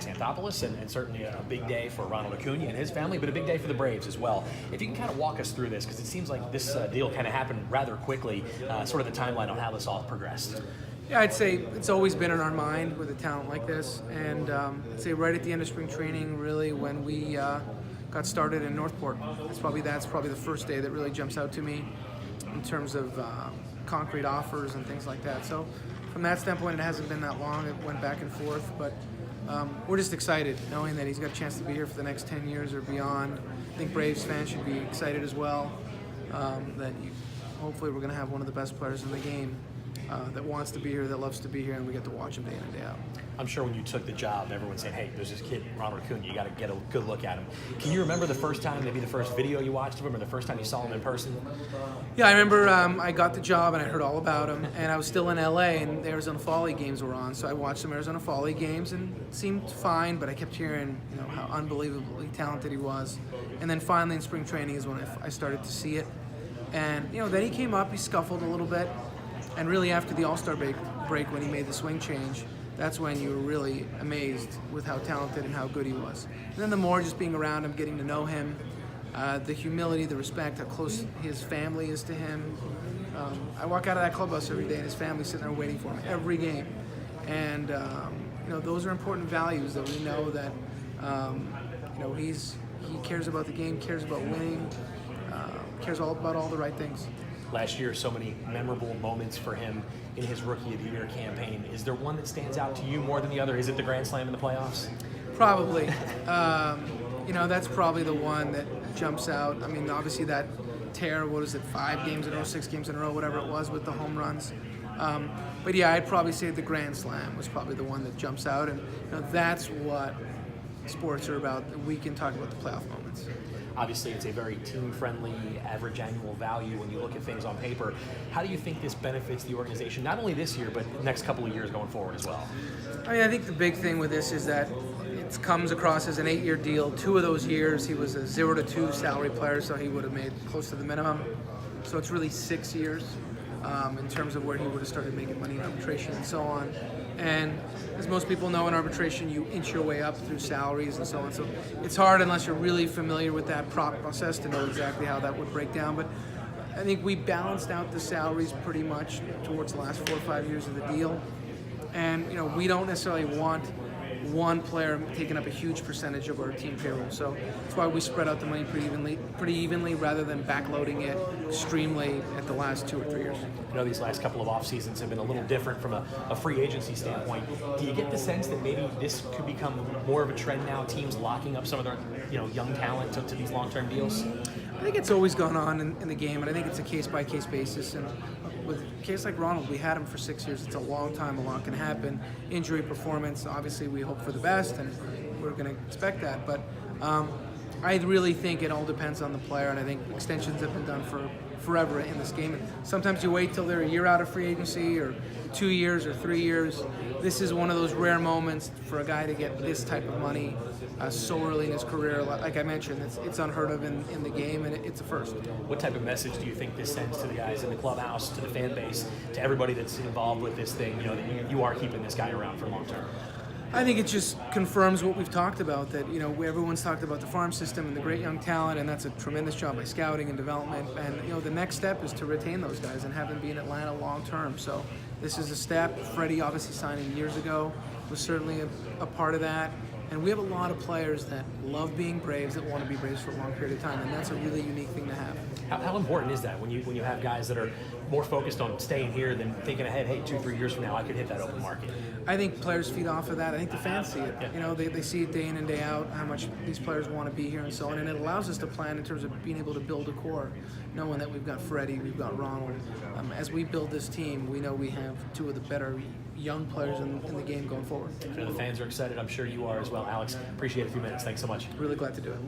Alex Anthopoulos, and certainly a big day for Ronald Acuna and his family, but a big day for the Braves as well. If you can kind of walk us through this, because it seems like this deal kind of happened rather quickly, sort of the timeline on how this all progressed. Yeah, I'd say it's always been in our mind with a talent like this, and I'd say right at the end of spring training, really when we got started in Northport, that's probably the first day that really jumps out to me in terms of concrete offers and things like that. So from that standpoint, it hasn't been that long. It went back and forth, but we're just excited knowing that he's got a chance to be here for the next 10 years or beyond. I think Braves fans should be excited as well, hopefully we're going to have one of the best players in the game that wants to be here, that loves to be here, and we get to watch him day in and day out. I'm sure when you took the job, everyone said, hey, there's this kid, Ronald Acuna, you got to get a good look at him. Can you remember the first time, maybe the first video you watched of him, or the first time you saw him in person? Yeah, I remember I got the job and I heard all about him, and I was still in LA and the Arizona Fall League games were on, so I watched some Arizona Fall League games and it seemed fine, but I kept hearing how unbelievably talented he was. And then finally in spring training is when I started to see it. And then he came up, he scuffled a little bit, and really after the All-Star break when he made the swing change, that's when you were really amazed with how talented and how good he was. And then the more just being around him, getting to know him, the humility, the respect, how close his family is to him. I walk out of that clubhouse every day and his family's sitting there waiting for him every game. And those are important values that we know that he cares about the game, cares about winning, cares about all the right things. Last year, so many memorable moments for him in his Rookie of the Year campaign. Is there one that stands out to you more than the other? Is it the Grand Slam in the playoffs? Probably. That's probably the one that jumps out. I mean, obviously that tear, 5 games in a row, 6 games in a row, whatever it was with the home runs. But yeah, I'd probably say the Grand Slam was probably the one that jumps out. And that's what sports are about. We can talk about the playoff moments. Obviously, it's a very team-friendly average annual value when you look at things on paper. How do you think this benefits the organization, not only this year, but the next couple of years going forward as well? I mean, I think the big thing with this is that it comes across as an 8-year deal. 2 of those years, he was a 0-2 salary player, so he would have made close to the minimum. So it's really 6 years in terms of where he would have started making money in arbitration and so on. And as most people know, in arbitration, you inch your way up through salaries and so on. So it's hard unless you're really familiar with that process to know exactly how that would break down. But I think we balanced out the salaries pretty much towards the last 4 or 5 years of the deal. And we don't necessarily want one player taking up a huge percentage of our team payroll. So that's why we spread out the money pretty evenly rather than backloading it extremely at the last 2 or 3 years. These last couple of off seasons have been a little different from a free agency standpoint. Do you get the sense that maybe this could become more of a trend now, teams locking up some of their young talent to these long-term deals? I think it's always gone on in the game, and I think it's a case-by-case basis. And with a case like Ronald, we had him for 6 years. It's a long time. A lot can happen. Injury, performance, obviously we hope for the best, and we're going to expect that. But I really think it all depends on the player, and I think extensions have been done for forever in this game. And sometimes you wait till they're a year out of free agency or 2 years or 3 years. This is one of those rare moments for a guy to get this type of money so early in his career. Like I mentioned, it's unheard of in the game, and it's a first. What type of message do you think this sends to the guys in the clubhouse, to the fan base, to everybody that's involved with this thing, that you are keeping this guy around for long term? I think it just confirms what we've talked about, that everyone's talked about the farm system and the great young talent, and that's a tremendous job by scouting and development. And the next step is to retain those guys and have them be in Atlanta long term. So this is a step. Freddie obviously signing years ago was certainly a part of that. And we have a lot of players that love being Braves, that want to be Braves for a long period of time, and that's a really unique thing to have. How important is that when you have guys that are more focused on staying here than thinking ahead, hey, 2-3 years from now I could hit that open market? I think players feed off of that. I think the fans see it. Yeah. They see it day in and day out, how much these players want to be here and so on, and it allows us to plan in terms of being able to build a core, knowing that we've got Freddie, we've got Ronald. As we build this team, we know we have 2 of the better young players in the game going forward. The fans are excited. I'm sure you are as well. Alex, appreciate a few minutes. Thanks so much. Really glad to do it.